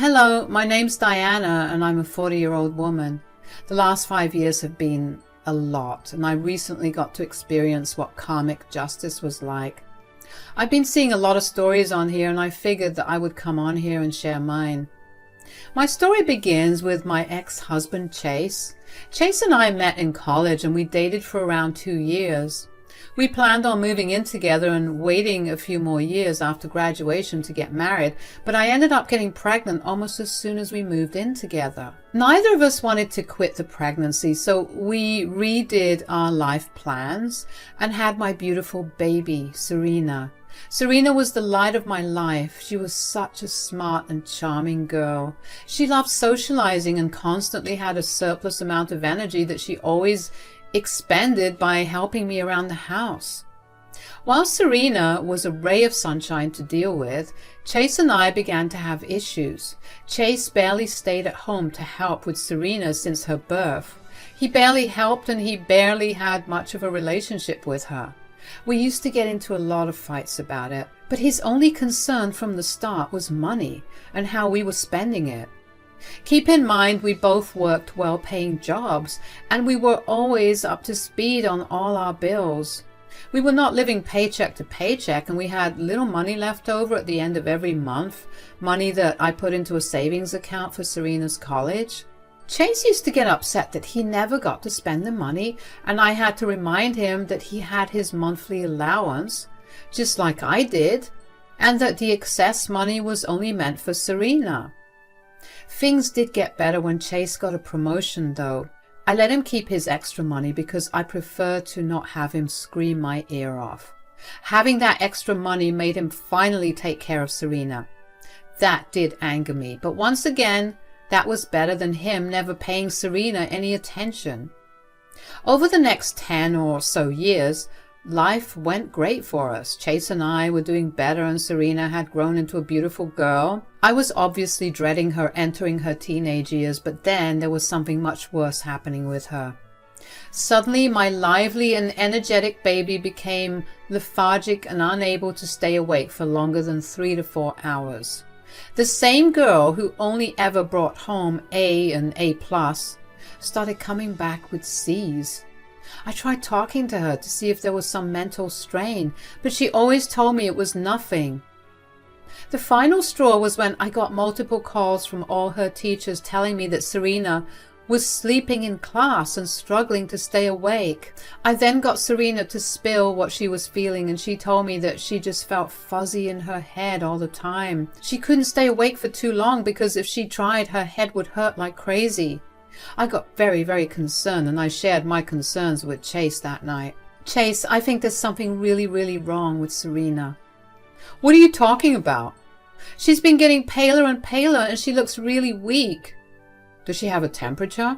Hello, my name's Diana and I'm a 40-year-old woman. The last 5 years have been a lot, and I recently got to experience what karmic justice was like. I've been seeing a lot of stories on here, and I figured that I would come on here and share mine. My story begins with my ex-husband Chase. Chase and I met in college and we dated for around 2 years. We planned on moving in together and waiting a few more years after graduation to get married, but I ended up getting pregnant almost as soon as we moved in together. Neither of us wanted to quit the pregnancy, so we redid our life plans and had my beautiful baby, Serena. Serena was the light of my life. She was such a smart and charming girl. She loved socializing and constantly had a surplus amount of energy that she always expended by helping me around the house. While Serena was a ray of sunshine to deal with, Chase and I began to have issues. Chase barely stayed at home to help with Serena since her birth. He barely helped and he barely had much of a relationship with her. We used to get into a lot of fights about it, but his only concern from the start was money and how we were spending it. Keep in mind, we both worked well-paying jobs, and we were always up to speed on all our bills. We were not living paycheck to paycheck, and we had little money left over at the end of every month, money that I put into a savings account for Serena's college. Chase used to get upset that he never got to spend the money, and I had to remind him that he had his monthly allowance, just like I did, and that the excess money was only meant for Serena. Things did get better when Chase got a promotion, though. I let him keep his extra money because I prefer to not have him scream my ear off. Having that extra money made him finally take care of Serena. That did anger me, but once again, that was better than him never paying Serena any attention. Over the next 10 or so years, life went great for us. Chase and I were doing better and Serena had grown into a beautiful girl. I was obviously dreading her entering her teenage years, but then there was something much worse happening with her. Suddenly, my lively and energetic baby became lethargic and unable to stay awake for longer than 3 to 4 hours. The same girl who only ever brought home A and A+, started coming back with C's. I tried talking to her to see if there was some mental strain, but she always told me it was nothing. The final straw was when I got multiple calls from all her teachers telling me that Serena was sleeping in class and struggling to stay awake. I then got Serena to spill what she was feeling, and she told me that she just felt fuzzy in her head all the time. She couldn't stay awake for too long because if she tried, her head would hurt like crazy. I got very, very concerned, and I shared my concerns with Chase that night. Chase, I think there's something really, really wrong with Serena. What are you talking about? She's been getting paler and paler, and she looks really weak. Does she have a temperature?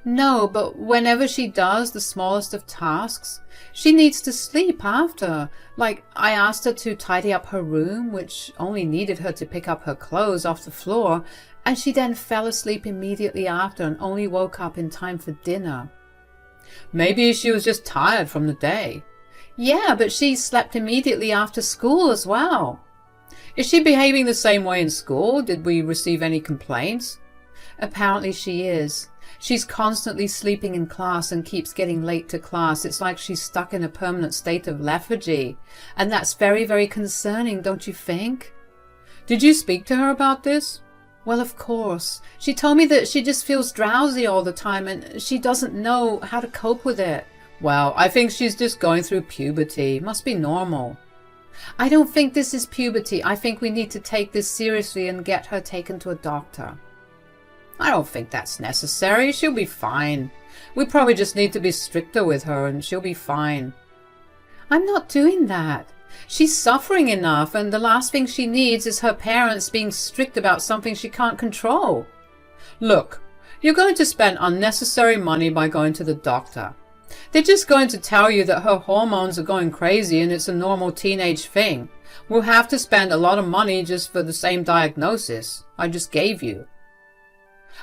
No, but whenever she does the smallest of tasks, she needs to sleep after. Like, I asked her to tidy up her room, which only needed her to pick up her clothes off the floor, and she then fell asleep immediately after and only woke up in time for dinner. Maybe she was just tired from the day. Yeah, but she slept immediately after school as well. Is she behaving the same way in school? Did we receive any complaints? Apparently she is. She's constantly sleeping in class and keeps getting late to class. It's like she's stuck in a permanent state of lethargy. And that's very, very concerning, don't you think? Did you speak to her about this? Well, of course. She told me that she just feels drowsy all the time and she doesn't know how to cope with it. Well, I think she's just going through puberty. Must be normal. I don't think this is puberty. I think we need to take this seriously and get her taken to a doctor. I don't think that's necessary. She'll be fine. We probably just need to be stricter with her and she'll be fine. I'm not doing that. She's suffering enough, and the last thing she needs is her parents being strict about something she can't control. Look, you're going to spend unnecessary money by going to the doctor. They're just going to tell you that her hormones are going crazy and it's a normal teenage thing. We'll have to spend a lot of money just for the same diagnosis I just gave you.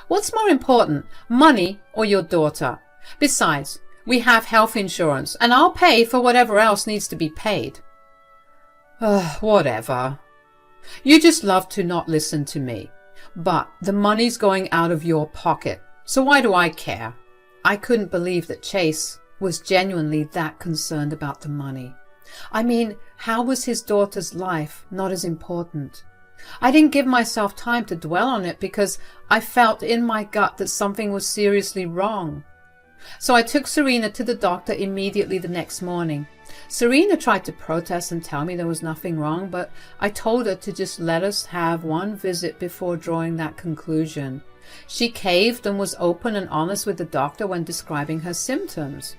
What's more important, money or your daughter? Besides, we have health insurance, and I'll pay for whatever else needs to be paid. Whatever. You just love to not listen to me. But the money's going out of your pocket, so why do I care? I couldn't believe that Chase was genuinely that concerned about the money. I mean, how was his daughter's life not as important? I didn't give myself time to dwell on it because I felt in my gut that something was seriously wrong. So I took Serena to the doctor immediately the next morning. Serena tried to protest and tell me there was nothing wrong, but I told her to just let us have one visit before drawing that conclusion. She caved and was open and honest with the doctor when describing her symptoms.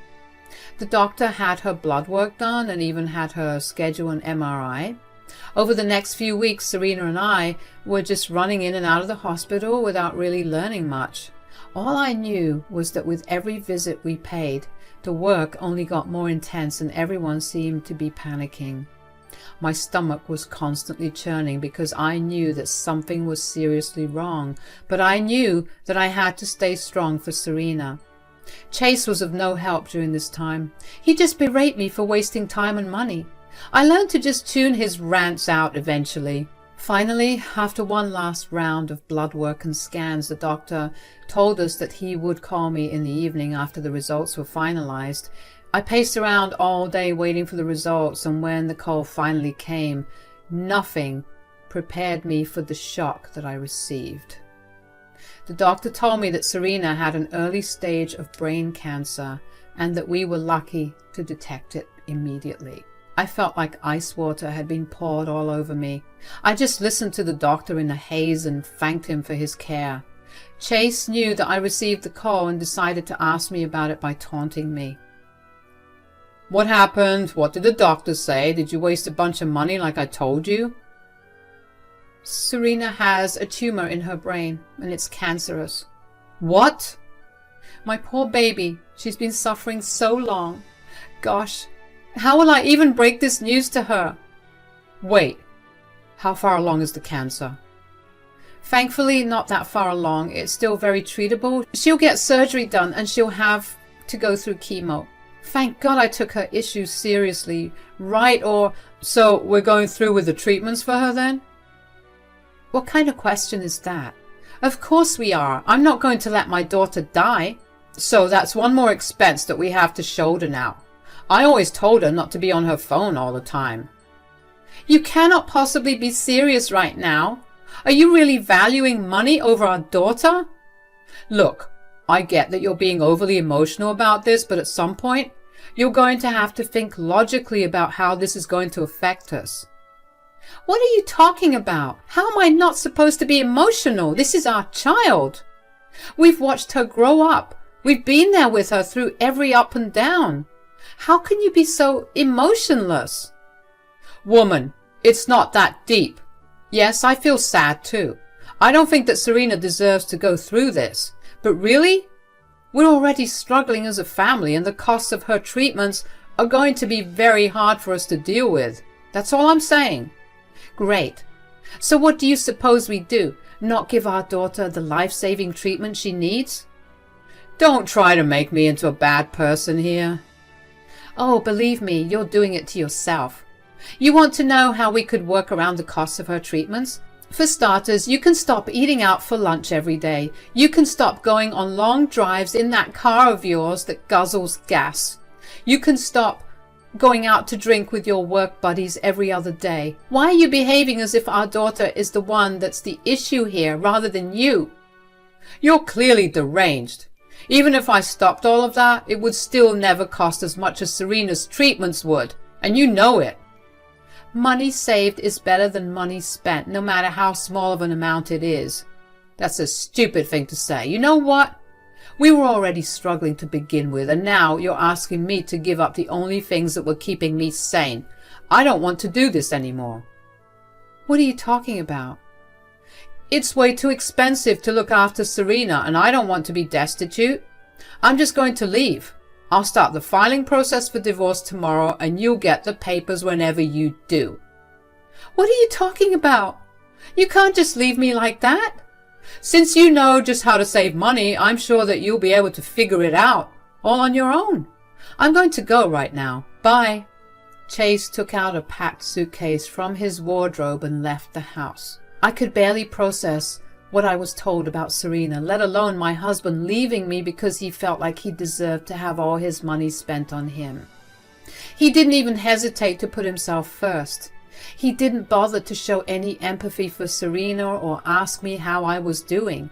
The doctor had her blood work done and even had her schedule an MRI. Over the next few weeks, Serena and I were just running in and out of the hospital without really learning much. All I knew was that with every visit we paid, the work only got more intense and everyone seemed to be panicking. My stomach was constantly churning because I knew that something was seriously wrong, but I knew that I had to stay strong for Serena. Chase was of no help during this time. He just berated me for wasting time and money. I learned to just tune his rants out eventually. Finally, after one last round of blood work and scans, the doctor told us that he would call me in the evening after the results were finalized. I paced around all day waiting for the results, and when the call finally came, nothing prepared me for the shock that I received. The doctor told me that Serena had an early stage of brain cancer and that we were lucky to detect it immediately. I felt like ice water had been poured all over me. I just listened to the doctor in a haze and thanked him for his care. Chase knew that I received the call and decided to ask me about it by taunting me. "What happened? What did the doctor say? Did you waste a bunch of money like I told you?" "Serena has a tumor in her brain and it's cancerous." "What?" "My poor baby. She's been suffering so long. Gosh, how will I even break this news to her?" "Wait, how far along is the cancer?" "Thankfully, not that far along. It's still very treatable. She'll get surgery done and she'll have to go through chemo." Thank God I took her issues seriously, right? Or, so we're going through with the treatments for her then? What kind of question is that? Of course we are. I'm not going to let my daughter die. So that's one more expense that we have to shoulder now. I always told her not to be on her phone all the time. You cannot possibly be serious right now. Are you really valuing money over our daughter? Look, I get that you're being overly emotional about this, but at some point, you're going to have to think logically about how this is going to affect us. What are you talking about? How am I not supposed to be emotional? This is our child. We've watched her grow up. We've been there with her through every up and down. How can you be so emotionless? Woman, it's not that deep. Yes, I feel sad too. I don't think that Serena deserves to go through this. But really, we're already struggling as a family and the costs of her treatments are going to be very hard for us to deal with. That's all I'm saying. Great. So what do you suppose we do? Not give our daughter the life-saving treatment she needs? Don't try to make me into a bad person here. Oh, believe me, you're doing it to yourself. You want to know how we could work around the costs of her treatments? For starters, you can stop eating out for lunch every day. You can stop going on long drives in that car of yours that guzzles gas. You can stop going out to drink with your work buddies every other day. Why are you behaving as if our daughter is the one that's the issue here rather than you? You're clearly deranged. Even if I stopped all of that, it would still never cost as much as Serena's treatments would, and you know it. Money saved is better than money spent, no matter how small of an amount it is. That's a stupid thing to say. You know what? We were already struggling to begin with, and now you're asking me to give up the only things that were keeping me sane. I don't want to do this anymore. What are you talking about? It's way too expensive to look after Serena, and I don't want to be destitute. I'm just going to leave. I'll start the filing process for divorce tomorrow, and you'll get the papers whenever you do. What are you talking about? You can't just leave me like that. Since you know just how to save money, I'm sure that you'll be able to figure it out, all on your own. I'm going to go right now. Bye. Chase took out a packed suitcase from his wardrobe and left the house. I could barely process what I was told about Serena, let alone my husband leaving me because he felt like he deserved to have all his money spent on him. He didn't even hesitate to put himself first. He didn't bother to show any empathy for Serena or ask me how I was doing.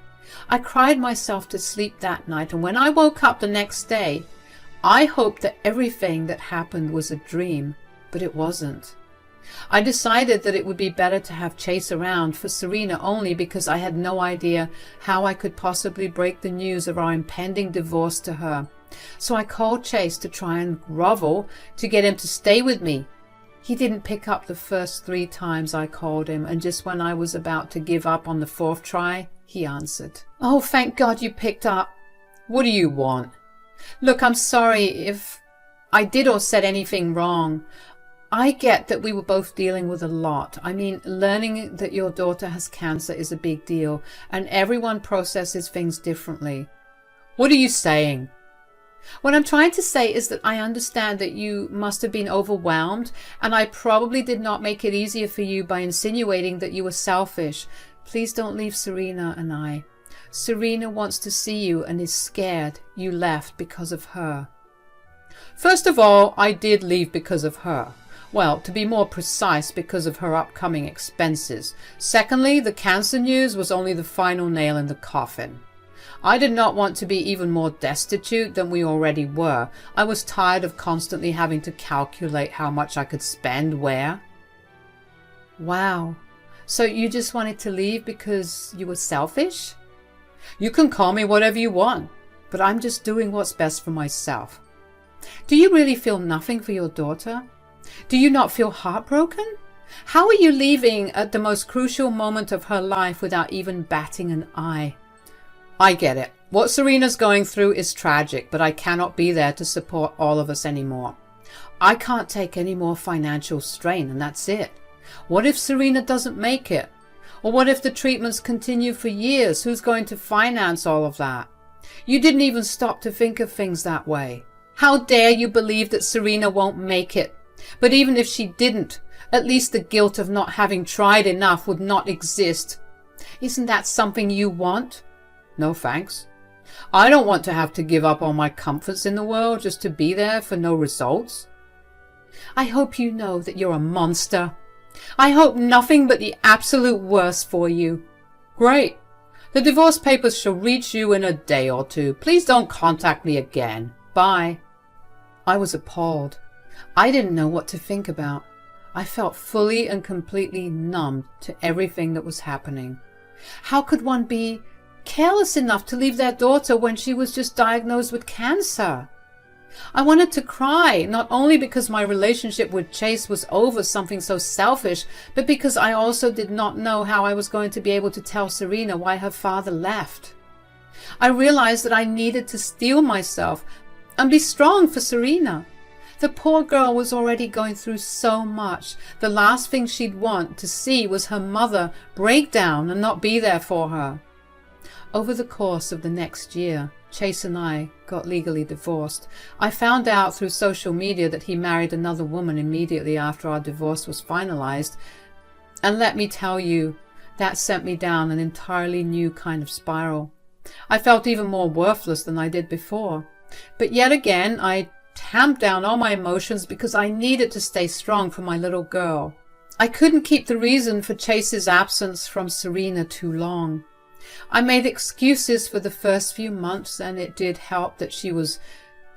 I cried myself to sleep that night, and when I woke up the next day, I hoped that everything that happened was a dream, but it wasn't. I decided that it would be better to have Chase around for Serena only because I had no idea how I could possibly break the news of our impending divorce to her. So I called Chase to try and grovel to get him to stay with me. He didn't pick up the first 3 times I called him, and just when I was about to give up on the 4th try, he answered. "Oh, thank God you picked up. What do you want?" "Look, I'm sorry if I did or said anything wrong. I get that we were both dealing with a lot. I mean, learning that your daughter has cancer is a big deal, and everyone processes things differently." "What are you saying?" "What I'm trying to say is that I understand that you must have been overwhelmed, and I probably did not make it easier for you by insinuating that you were selfish. Please don't leave Serena and I. Serena wants to see you and is scared you left because of her." "First of all, I did leave because of her. Well, to be more precise, because of her upcoming expenses. Secondly, the cancer news was only the final nail in the coffin. I did not want to be even more destitute than we already were. I was tired of constantly having to calculate how much I could spend where." "Wow. So you just wanted to leave because you were selfish?" "You can call me whatever you want, but I'm just doing what's best for myself." "Do you really feel nothing for your daughter? Do you not feel heartbroken? How are you leaving at the most crucial moment of her life without even batting an eye?" "I get it. What Serena's going through is tragic, but I cannot be there to support all of us anymore. I can't take any more financial strain, and that's it. What if Serena doesn't make it? Or what if the treatments continue for years? Who's going to finance all of that? You didn't even stop to think of things that way. How dare you believe that Serena won't make it? But even if she didn't, at least the guilt of not having tried enough would not exist. Isn't that something you want?" "No thanks. I don't want to have to give up all my comforts in the world just to be there for no results." "I hope you know that you're a monster. I hope nothing but the absolute worst for you." "Great. The divorce papers shall reach you in a day or 2. Please don't contact me again. Bye." I was appalled. I didn't know what to think about. I felt fully and completely numbed to everything that was happening. How could one be careless enough to leave their daughter when she was just diagnosed with cancer? I wanted to cry, not only because my relationship with Chase was over something so selfish, but because I also did not know how I was going to be able to tell Serena why her father left. I realized that I needed to steel myself and be strong for Serena. The poor girl was already going through so much. The last thing she'd want to see was her mother break down and not be there for her. Over the course of the next year, Chase and I got legally divorced. I found out through social media that he married another woman immediately after our divorce was finalized. And let me tell you, that sent me down an entirely new kind of spiral. I felt even more worthless than I did before. But yet again, I tamped down all my emotions because I needed to stay strong for my little girl. I couldn't keep the reason for Chase's absence from Serena too long. I made excuses for the first few months, and it did help that she was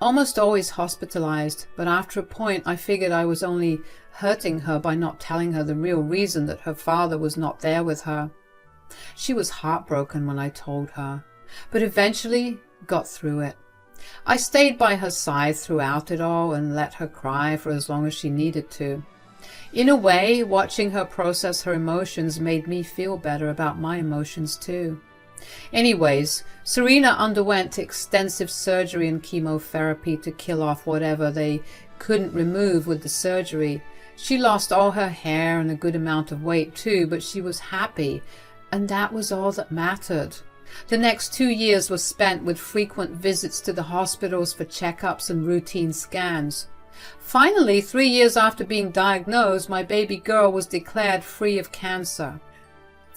almost always hospitalized, but after a point I figured I was only hurting her by not telling her the real reason that her father was not there with her. She was heartbroken when I told her, but eventually got through it. I stayed by her side throughout it all and let her cry for as long as she needed to. In a way, watching her process her emotions made me feel better about my emotions too. Anyways, Serena underwent extensive surgery and chemotherapy to kill off whatever they couldn't remove with the surgery. She lost all her hair and a good amount of weight too, but she was happy, and that was all that mattered. The next 2 years were spent with frequent visits to the hospitals for checkups and routine scans. Finally, 3 years after being diagnosed, my baby girl was declared free of cancer.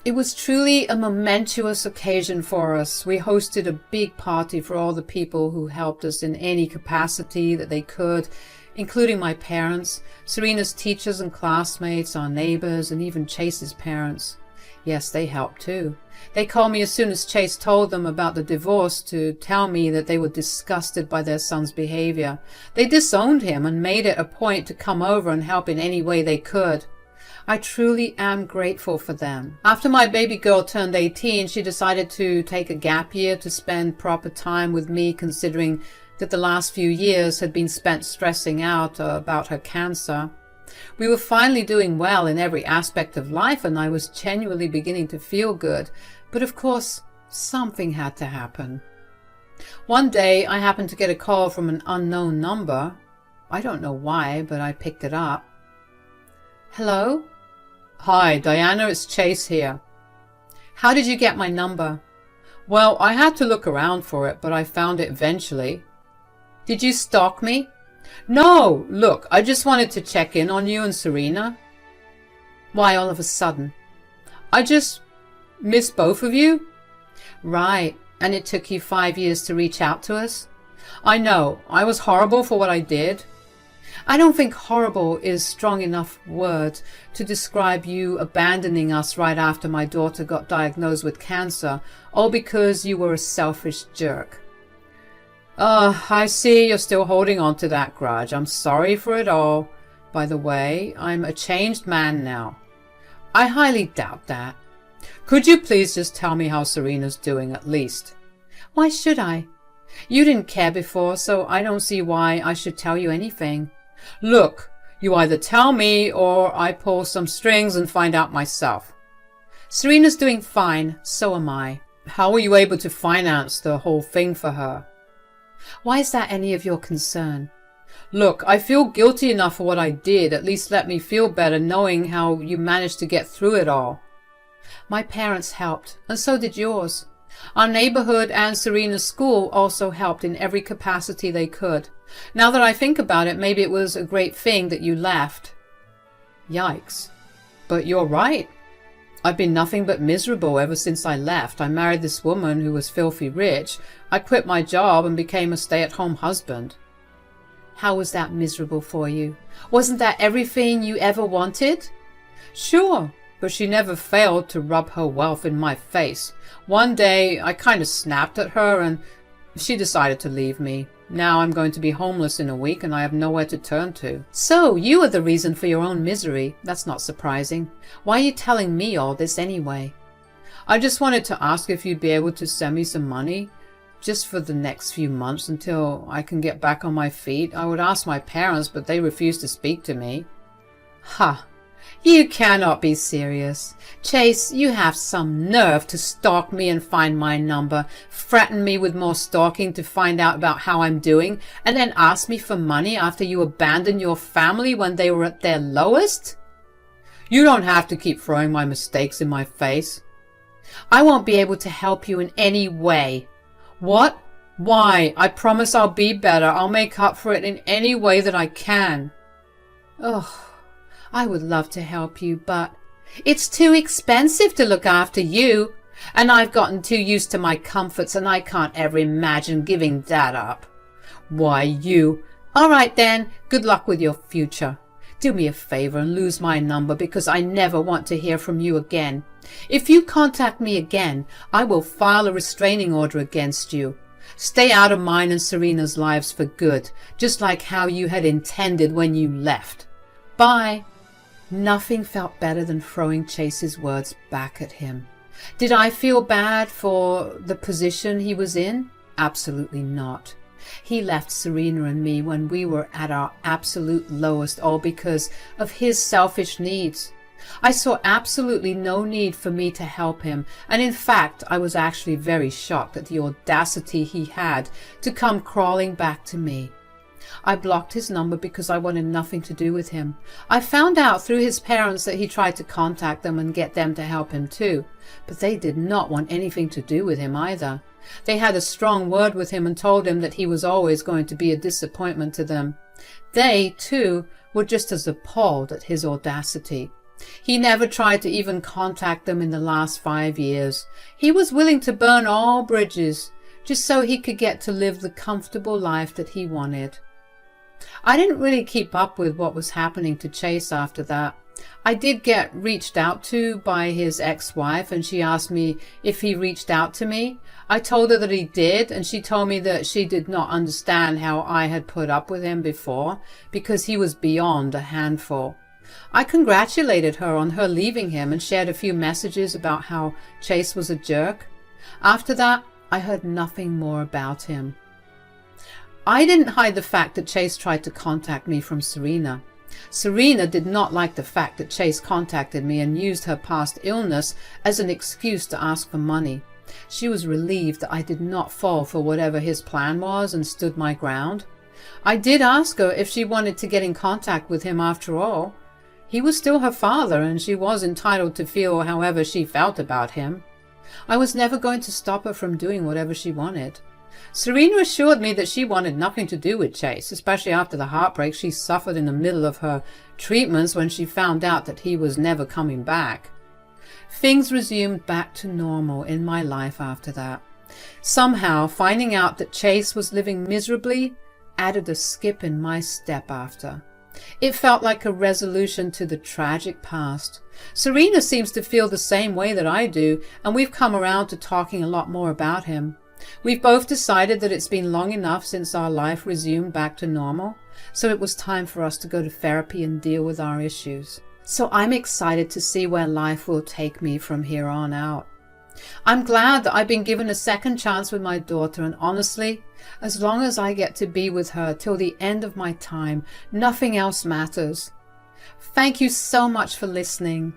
It was truly a momentous occasion for us. We hosted a big party for all the people who helped us in any capacity that they could, including my parents, Serena's teachers and classmates, our neighbors, and even Chase's parents. Yes, they helped too. They called me as soon as Chase told them about the divorce to tell me that they were disgusted by their son's behavior. They disowned him and made it a point to come over and help in any way they could. I truly am grateful for them. After my baby girl turned 18, she decided to take a gap year to spend proper time with me, considering that the last few years had been spent stressing out about her cancer. We were finally doing well in every aspect of life, and I was genuinely beginning to feel good. But of course, something had to happen. One day, I happened to get a call from an unknown number. I don't know why, but I picked it up. Hello? Hi, Diana, it's Chase here. How did you get my number? Well, I had to look around for it, but I found it eventually. Did you stalk me? No, look, I just wanted to check in on you and Serena. Why all of a sudden? I just miss both of you. Right, and it took you 5 years to reach out to us? I know, I was horrible for what I did. I don't think horrible is strong enough word to describe you abandoning us right after my daughter got diagnosed with cancer, all because you were a selfish jerk. I see you're still holding on to that grudge. I'm sorry for it all. By the way, I'm a changed man now. I highly doubt that. Could you please just tell me how Serena's doing at least? Why should I? You didn't care before, so I don't see why I should tell you anything. Look, you either tell me or I pull some strings and find out myself. Serena's doing fine, so am I. How were you able to finance the whole thing for her? Why is that any of your concern? Look, I feel guilty enough for what I did. At least let me feel better knowing how you managed to get through it all. My parents helped, and so did yours. Our neighborhood and Serena's school also helped in every capacity they could. Now that I think about it, maybe it was a great thing that you left. Yikes. But you're right. I've been nothing but miserable ever since I left. I married this woman who was filthy rich. I quit my job and became a stay-at-home husband. How was that miserable for you? Wasn't that everything you ever wanted? Sure, but she never failed to rub her wealth in my face. One day, I kind of snapped at her and she decided to leave me. Now I'm going to be homeless in a week and I have nowhere to turn to. So, you are the reason for your own misery. That's not surprising. Why are you telling me all this anyway? I just wanted to ask if you'd be able to send me some money. Just for the next few months until I can get back on my feet. I would ask my parents, but they refuse to speak to me. Ha! You cannot be serious. Chase, you have some nerve to stalk me and find my number, threaten me with more stalking to find out about how I'm doing, and then ask me for money after you abandoned your family when they were at their lowest? You don't have to keep throwing my mistakes in my face. I won't be able to help you in any way. What? Why? I promise I'll be better. I'll make up for it in any way that I can. Ugh. I would love to help you, but it's too expensive to look after you, and I've gotten too used to my comforts and I can't ever imagine giving that up. Why, you? All right then, good luck with your future. Do me a favor and lose my number because I never want to hear from you again. If you contact me again, I will file a restraining order against you. Stay out of mine and Serena's lives for good, just like how you had intended when you left. Bye. Nothing felt better than throwing Chase's words back at him. Did I feel bad for the position he was in? Absolutely not. He left Serena and me when we were at our absolute lowest, all because of his selfish needs. I saw absolutely no need for me to help him, and in fact I was actually very shocked at the audacity he had to come crawling back to me. I blocked his number because I wanted nothing to do with him. I found out through his parents that he tried to contact them and get them to help him too, but they did not want anything to do with him either. They had a strong word with him and told him that he was always going to be a disappointment to them. They, too, were just as appalled at his audacity. He never tried to even contact them in the last 5 years. He was willing to burn all bridges just so he could get to live the comfortable life that he wanted. I didn't really keep up with what was happening to Chase after that. I did get reached out to by his ex-wife, and she asked me if he reached out to me. I told her that he did, and she told me that she did not understand how I had put up with him before because he was beyond a handful. I congratulated her on her leaving him and shared a few messages about how Chase was a jerk. After that, I heard nothing more about him. I didn't hide the fact that Chase tried to contact me from Serena. Serena did not like the fact that Chase contacted me and used her past illness as an excuse to ask for money. She was relieved that I did not fall for whatever his plan was and stood my ground. I did ask her if she wanted to get in contact with him after all. He was still her father, and she was entitled to feel however she felt about him. I was never going to stop her from doing whatever she wanted. Serena assured me that she wanted nothing to do with Chase, especially after the heartbreak she suffered in the middle of her treatments when she found out that he was never coming back. Things resumed back to normal in my life after that. Somehow, finding out that Chase was living miserably added a skip in my step after. It felt like a resolution to the tragic past. Serena seems to feel the same way that I do, and we've come around to talking a lot more about him. We've both decided that it's been long enough since our life resumed back to normal, so it was time for us to go to therapy and deal with our issues. So I'm excited to see where life will take me from here on out. I'm glad that I've been given a second chance with my daughter, and honestly, as long as I get to be with her till the end of my time, nothing else matters. Thank you so much for listening.